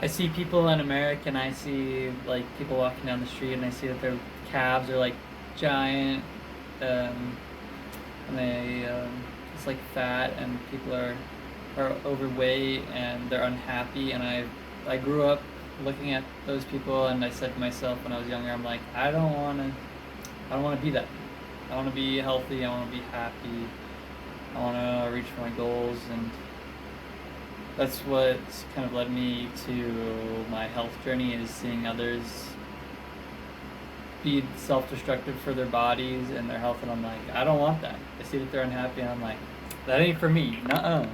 I see people in America, and I see like people walking down the street, and I see that their calves are like giant, um, and they it's like fat, and people are overweight and they're unhappy. And I grew up looking at those people, and I said to myself when I was younger, I'm like, I don't want to be that. I want to be healthy. I want to be happy. I want to reach my goals, and that's what's kind of led me to my health journey, is seeing others be self-destructive for their bodies and their health, and I'm like, I don't want that. I see that they're unhappy, and I'm like, that ain't for me. Nuh-uh.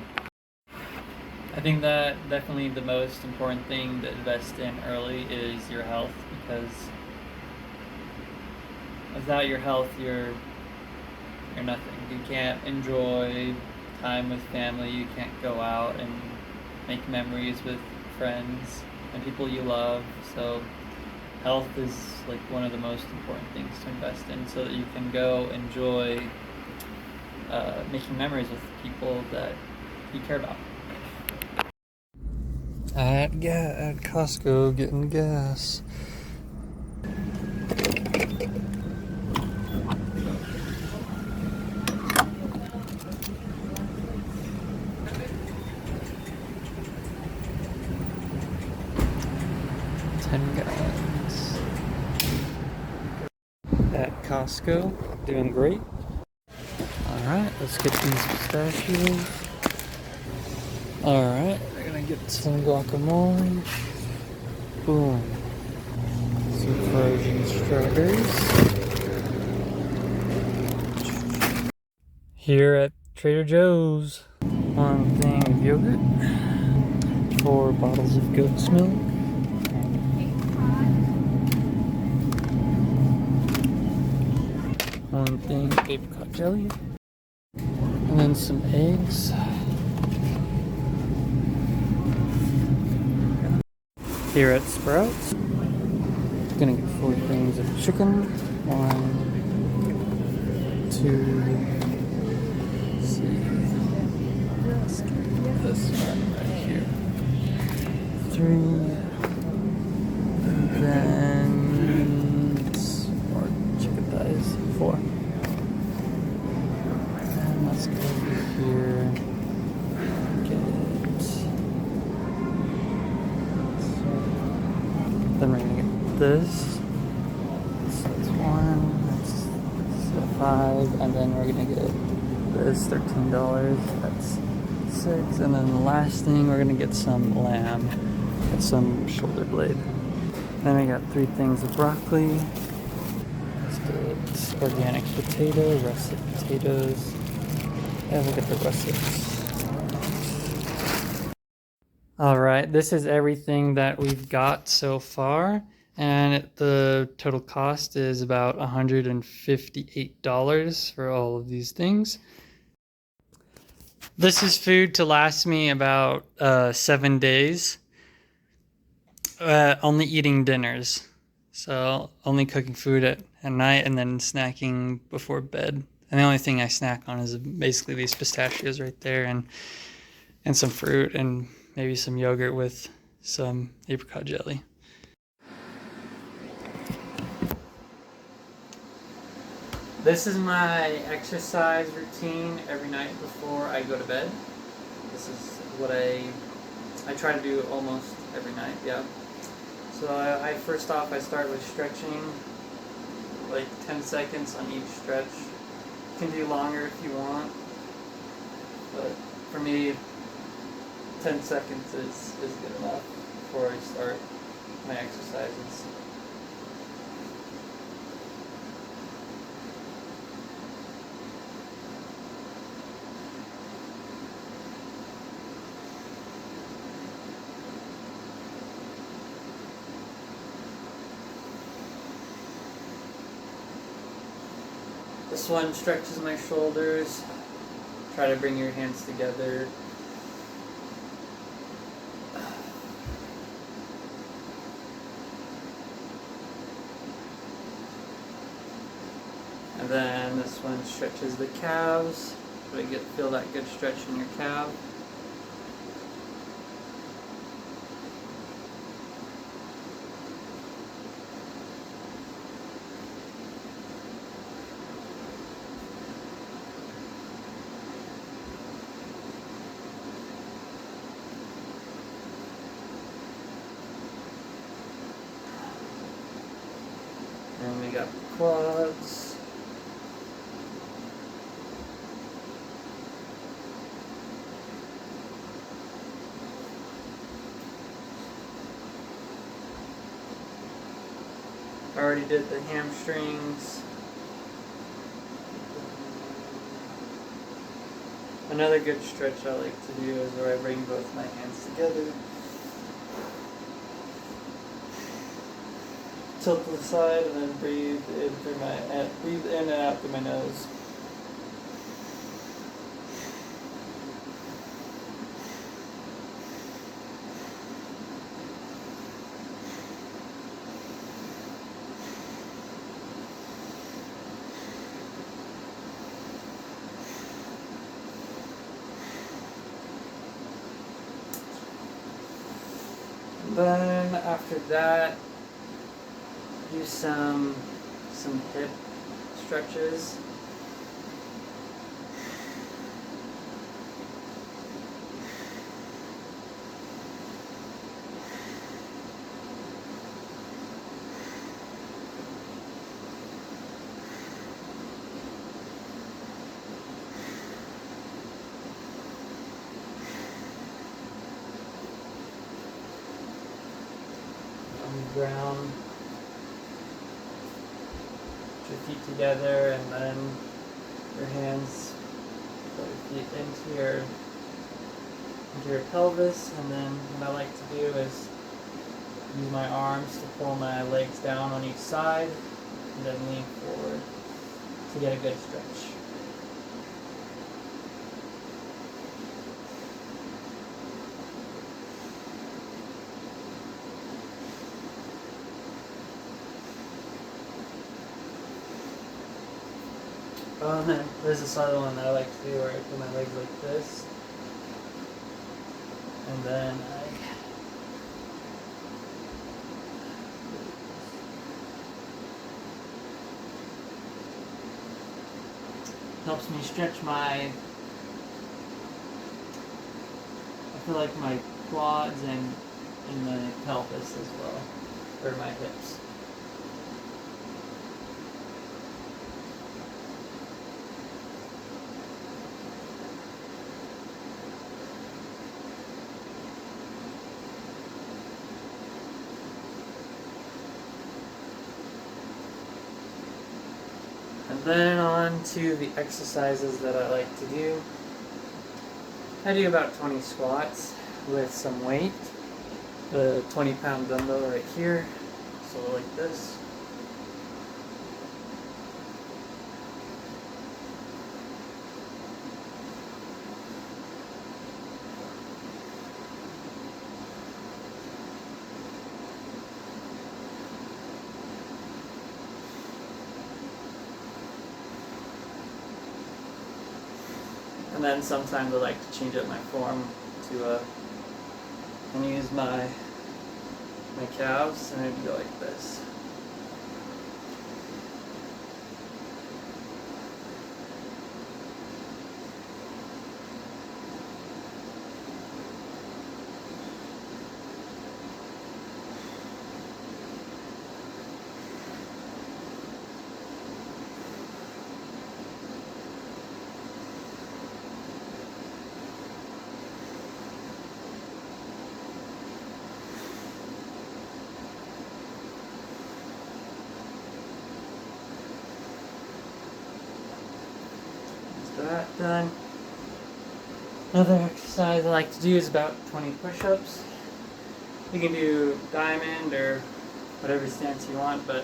I think that definitely the most important thing to invest in early is your health, because without your health, you're nothing. You can't enjoy time with family. You can't go out and make memories with friends and people you love. So health is like one of the most important things to invest in, so that you can go enjoy making memories with people that you care about. At Costco getting gas. $10 at Costco, doing great. All right, let's get these pistachios. All right, we're gonna get some guacamole. Boom. Some frozen strawberries. Here at Trader Joe's, one thing of yogurt, 4 bottles of goat's milk, one thing of apricot jelly, and then some eggs. Here at Sprouts, gonna get 4 things of chicken, 1, 2, let's see, let's get this one right here, 3, and then some more chicken thighs, 4. And let's go over here, then we're gonna get this. That's 1, that's 5, and then we're gonna get this, $13. That's 6, and then the last thing, we're gonna get some lamb and some shoulder blade. Then we got 3 things of broccoli. Let's get organic potato, russet potatoes. Yeah, we'll get the russets. Alright, this is everything that we've got so far, and the total cost is about $158 for all of these things. This is food to last me about 7 days. Only eating dinners. So only cooking food at night and then snacking before bed. And the only thing I snack on is basically these pistachios right there, and some fruit, and maybe some yogurt with some apricot jelly. This is my exercise routine every night before I go to bed. This is what I try to do almost every night, yeah. So I first off, I start with stretching, like 10 seconds on each stretch. You can do longer if you want, but for me, 10 seconds is good enough before I start my exercises. This one stretches my shoulders. Try to bring your hands together. And then this one stretches the calves. So you feel that good stretch in your calf. And we got the quads. I already did the hamstrings. Another good stretch I like to do is where I bring both my hands together. Tilt to the side and then breathe in and out through my nose. Then after that, do some hip stretches. On the ground. Put your feet together and then your hands put your feet into your pelvis, and then what I like to do is use my arms to pull my legs down on each side and then lean forward to get a good stretch. And then there's this other one that I like to do where I put my legs like this. And then helps me stretch I feel like my quads and my pelvis as well, or my hips. And then on to the exercises that I like to do. I do about 20 squats with some weight. The 20-pound dumbbell right here, so like this. And then sometimes I like to change up my form to and use my calves, and I go like this. That done. Another exercise I like to do is about 20 push-ups. You can do diamond or whatever stance you want, but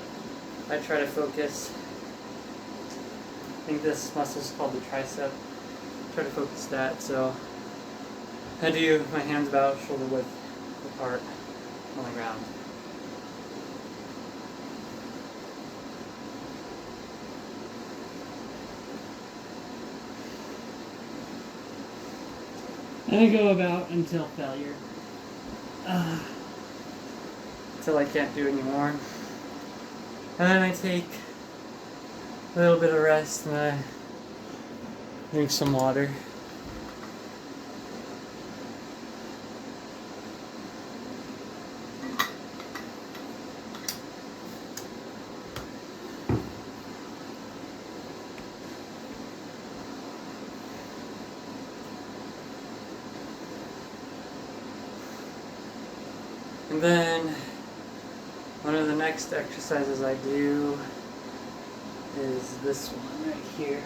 I try to focus. I think this muscle is called the tricep. Try to focus that, so I do my hands about shoulder width apart on the ground. And I go about until failure. Until I can't do anymore. And then I take a little bit of rest and I drink some water. And then one of the next exercises I do is this one right here.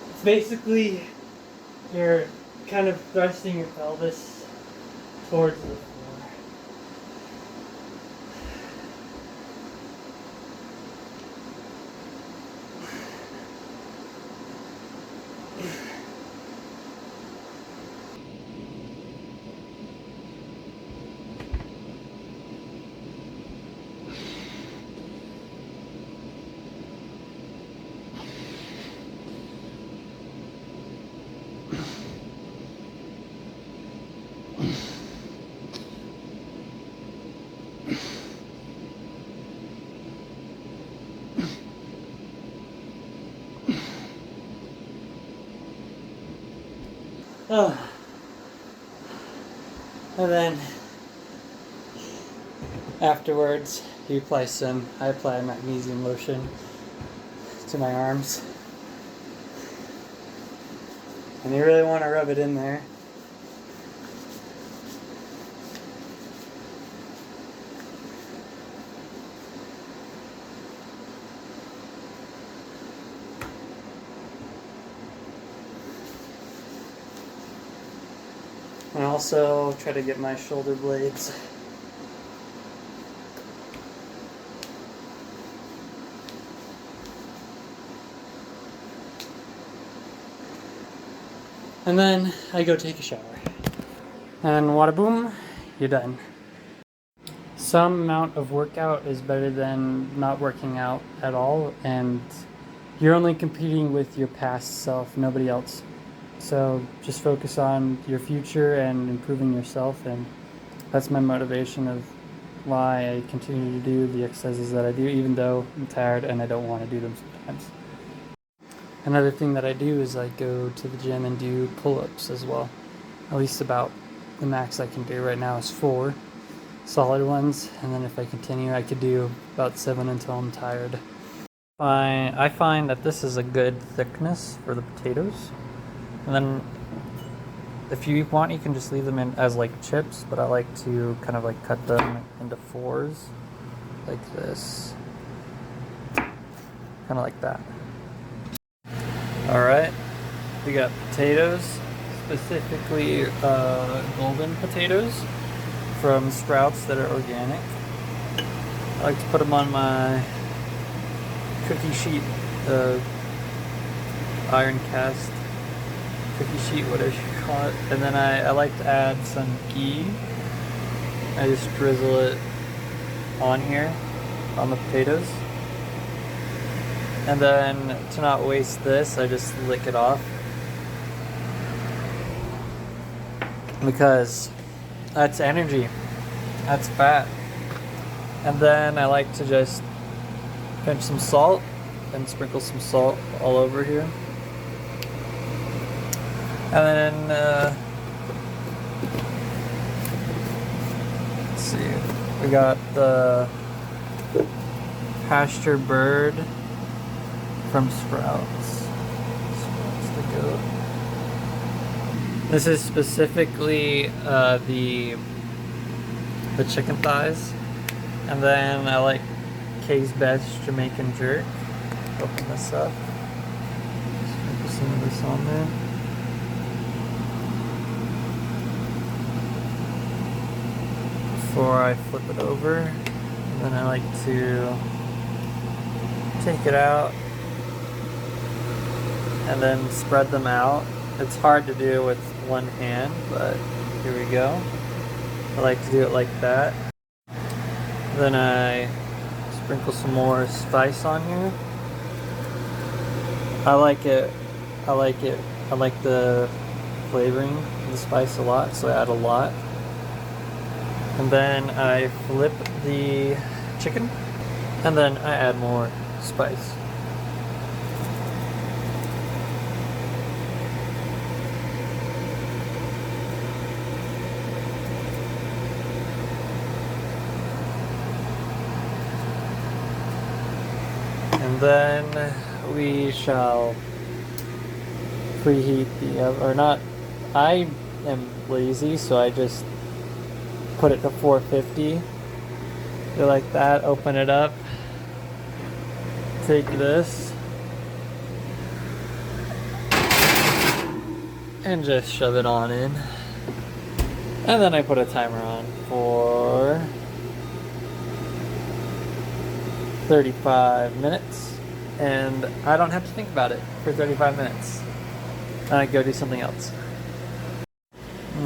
It's basically you're kind of thrusting your pelvis towards the floor. Oh. And then afterwards, I apply magnesium lotion to my arms. And you really want to rub it in there. And also try to get my shoulder blades. And then I go take a shower. And wada boom, you're done. Some amount of workout is better than not working out at all, and you're only competing with your past self, nobody else. So just focus on your future and improving yourself, and that's my motivation of why I continue to do the exercises that I do, even though I'm tired and I don't want to do them sometimes. Another thing that I do is I go to the gym and do pull-ups as well. At least about the max I can do right now is 4 solid ones, and then if I continue I could do about 7 until I'm tired. I find that this is a good thickness for the potatoes. And then if you want, you can just leave them in as like chips, but I like to kind of like cut them into 4s like this. Kind of like that. Alright, we got potatoes, specifically golden potatoes from Sprouts that are organic. I like to put them on my cookie sheet, iron cast cookie sheet, whatever you call it. And then I like to add some ghee. I just drizzle it on here, on the potatoes. And then to not waste this, I just lick it off. Because that's energy, that's fat. And then I like to just pinch some salt and sprinkle some salt all over here. And then, let's see, we got the pasture bird from Sprouts. Sprouts the goat. This is specifically the chicken thighs. And then I like K's Best Jamaican Jerk. Open this up. Sprinkle some of this on there. Before I flip it over, and then I like to take it out and then spread them out. It's hard to do with one hand, but here we go. I like to do it like that. Then I sprinkle some more spice on here. I like it. I like the flavoring of the spice a lot, so I add a lot. And then I flip the chicken, and then I add more spice. And then we shall preheat the oven, or not. I am lazy, so I just put it to 450. Do like that, open it up, take this, and just shove it on in. And then I put a timer on for 35 minutes. And I don't have to think about it for 35 minutes. And I go do something else.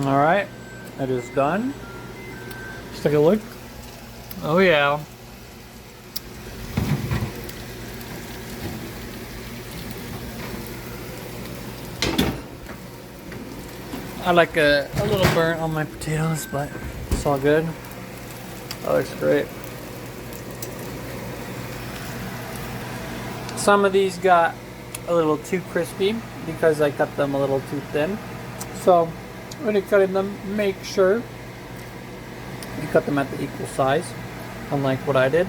Alright, it is done. Let's take a look. Oh yeah. I like a little burnt on my potatoes, but it's all good. That looks great. Some of these got a little too crispy because I cut them a little too thin. So when you're cutting them, make sure you cut them at the equal size, unlike what I did.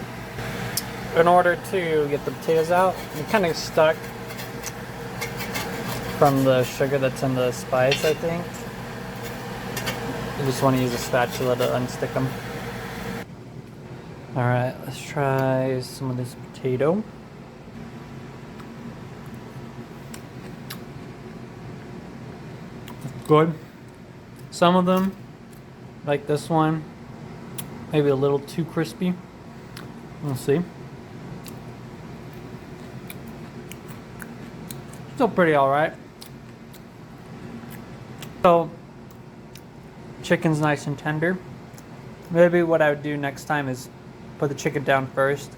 In order to get the potatoes out, you're kind of stuck from the sugar that's in the spice, I think. You just want to use a spatula to unstick them. Alright, let's try some of this potato. Good. Some of them, like this one, maybe a little too crispy. We'll see. Still pretty alright. So, chicken's nice and tender. Maybe what I would do next time is put the chicken down first,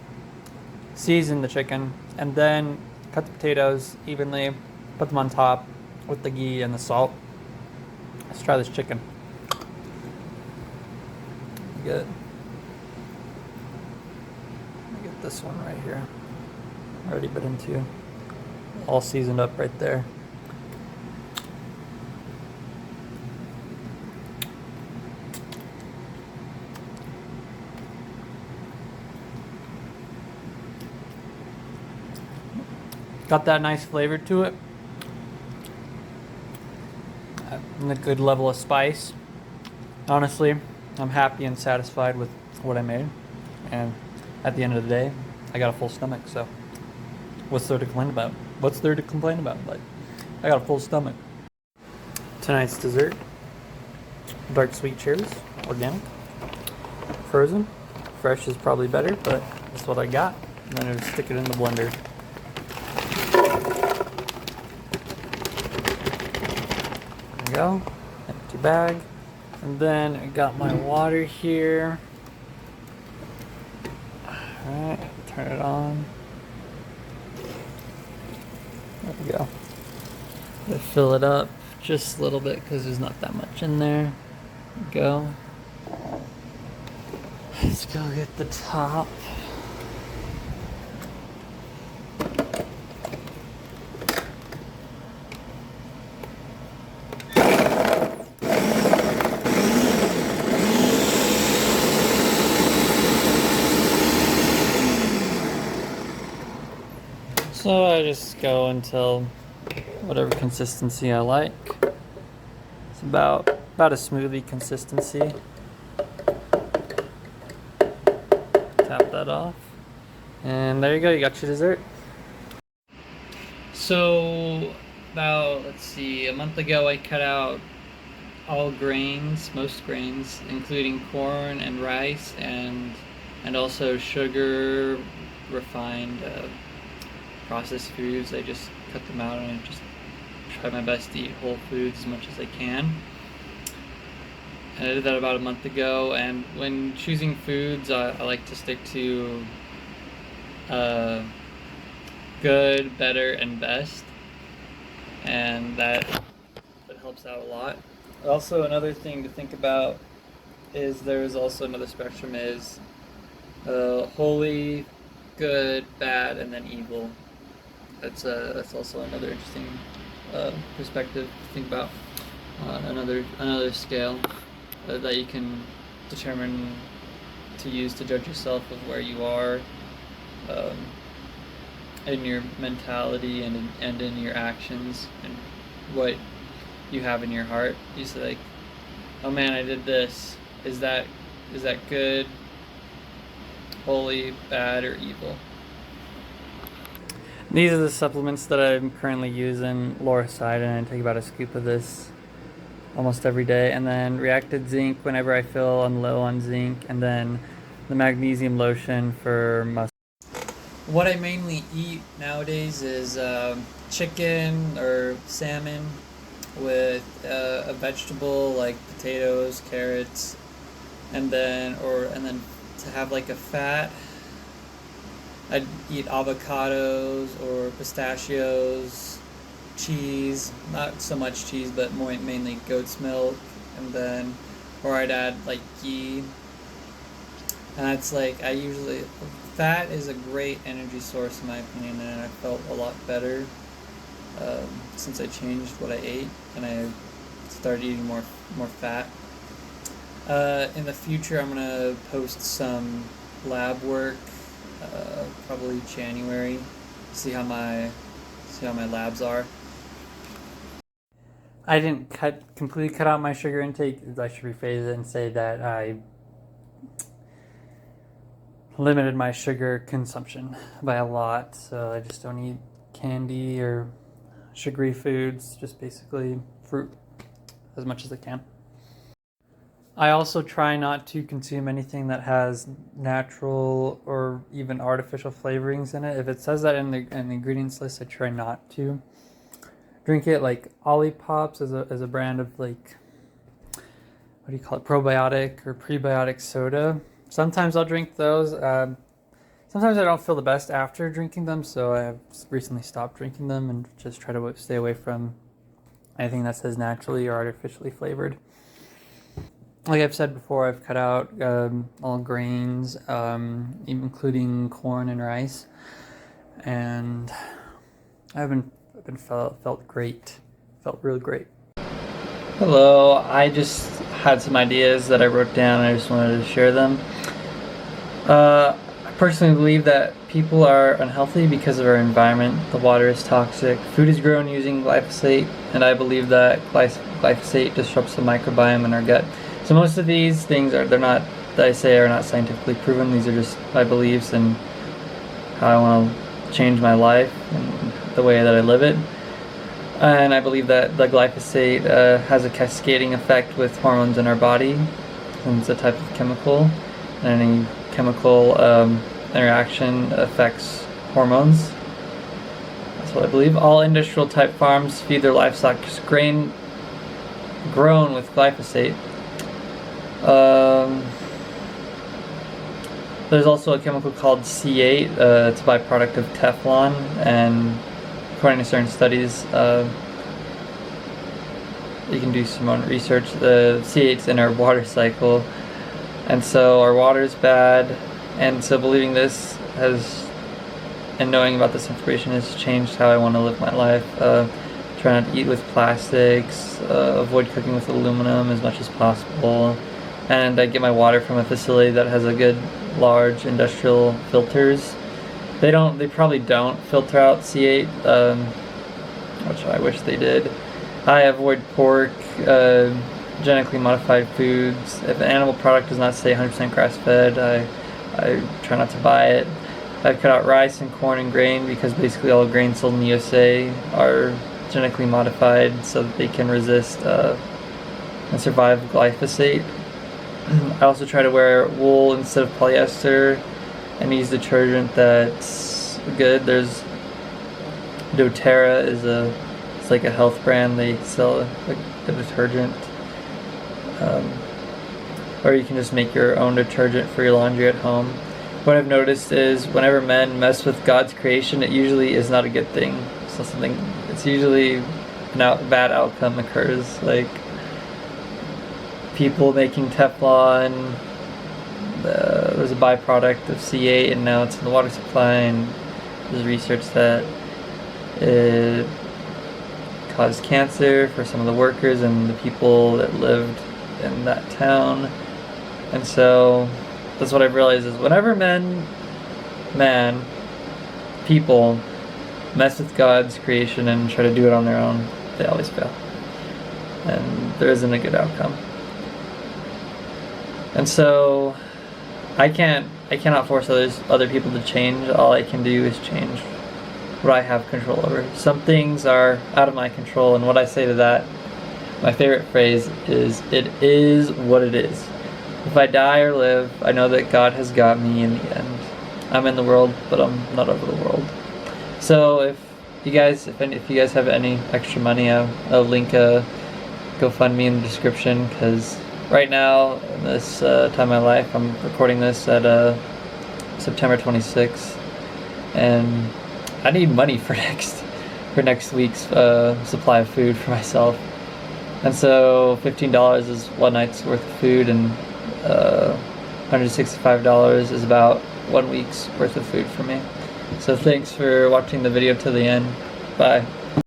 season the chicken, and then cut the potatoes evenly, put them on top with the ghee and the salt. Let's try this chicken. Good. Get this one right here. Already bit into. All seasoned up right there. Got that nice flavor to it. And a good level of spice. Honestly, I'm happy and satisfied with what I made. And at the end of the day, I got a full stomach, so what's there to complain about? What's there to complain about? Like, I got a full stomach. Tonight's dessert, dark sweet cherries, organic, frozen. Fresh is probably better, but that's what I got. And then I just stick it in the blender. There we go, empty bag. And then I got my water here. Alright, turn it on. There we go. I fill it up just a little bit because there's not that much in there. There we go. Let's go get the top. So I just go until whatever consistency I like. It's about a smoothie consistency. Tap that off. And there you go, you got your dessert. So about, let's see, a month ago I cut out all grains, most grains, including corn and rice and also sugar, refined processed foods. I just cut them out and I just try my best to eat whole foods as much as I can. And I did that about a month ago, and when choosing foods, I like to stick to good, better, and best, and that helps out a lot. Also, another thing to think about is there's also another spectrum is holy, good, bad, and then evil. That's also another interesting perspective to think about. Another scale that you can determine to use to judge yourself of where you are in your mentality and in your actions and what you have in your heart. You say like, oh man, I did this. Is that good, holy, bad, or evil? These are the supplements that I'm currently using. Lauricidin, I take about a scoop of this almost every day, and then reacted zinc whenever I feel I'm low on zinc, and then the magnesium lotion for muscle. What I mainly eat nowadays is chicken or salmon with a vegetable like potatoes, carrots, and then to have like a fat, I'd eat avocados or pistachios, cheese, not so much cheese, but more mainly goat's milk, and then, or I'd add like ghee. And that's like, fat is a great energy source in my opinion, and I felt a lot better since I changed what I ate and I started eating more fat. In the future, I'm gonna post some lab work, probably January. See how my labs are. I didn't completely cut out my sugar intake. I should rephrase it and say that I limited my sugar consumption by a lot. So I just don't eat candy or sugary foods, just basically fruit as much as I can. I also try not to consume anything that has natural or even artificial flavorings in it. If it says that in the ingredients list, I try not to drink it. Like Olipop is a brand of like, what do you call it, probiotic or prebiotic soda. Sometimes I'll drink those. Sometimes I don't feel the best after drinking them, so I have recently stopped drinking them and just try to stay away from anything that says naturally or artificially flavored. Like I've said before, I've cut out all grains, including corn and rice, and I've been felt great, felt really great. Hello, I just had some ideas that I wrote down and I just wanted to share them. I personally believe that people are unhealthy because of our environment. The water is toxic, food is grown using glyphosate, and I believe that glyphosate disrupts the microbiome in our gut. So most of these things that I say are not scientifically proven. These are just my beliefs and how I want to change my life and the way that I live it. And I believe that the glyphosate has a cascading effect with hormones in our body, and it's a type of chemical, and any chemical interaction affects hormones. That's what I believe. All industrial type farms feed their livestock grain grown with glyphosate. There's also a chemical called C8. It's a byproduct of Teflon, and according to certain studies, you can do some own research. The C8's in our water cycle, and so our water is bad. And so believing this and knowing about this information has changed how I want to live my life. Try not to eat with plastics, avoid cooking with aluminum as much as possible. And I get my water from a facility that has a good large industrial filters. They probably don't filter out C8, which I wish they did. I avoid pork, genetically modified foods. If an animal product does not say 100% grass-fed, I try not to buy it. I cut out rice and corn and grain because basically all grains sold in the USA are genetically modified so that they can resist and survive glyphosate. I also try to wear wool instead of polyester and use detergent that's good. There's doTERRA it's like a health brand. They sell a detergent, or you can just make your own detergent for your laundry at home. What I've noticed is whenever men mess with God's creation, it usually is not a good thing. It's usually a bad outcome occurs. Like people making Teflon, there's a byproduct of C8 and now it's in the water supply, and there's research that it caused cancer for some of the workers and the people that lived in that town. And so that's what I've realized is whenever people mess with God's creation and try to do it on their own, they always fail. And there isn't a good outcome. And so I cannot force other people to change. All I can do is change what I have control over. Some things are out of my control, and what I say to that, my favorite phrase is, it is what it is. If I die or live, I know that God has got me in the end. I'm in the world, but I'm not of the world. So if you guys have any extra money, I'll link a GoFundMe in the description, because right now, in this time of my life, I'm recording this at September 26th, and I need money for next week's supply of food for myself. And so $15 is one night's worth of food, and $165 is about 1 week's worth of food for me. So thanks for watching the video to the end. Bye.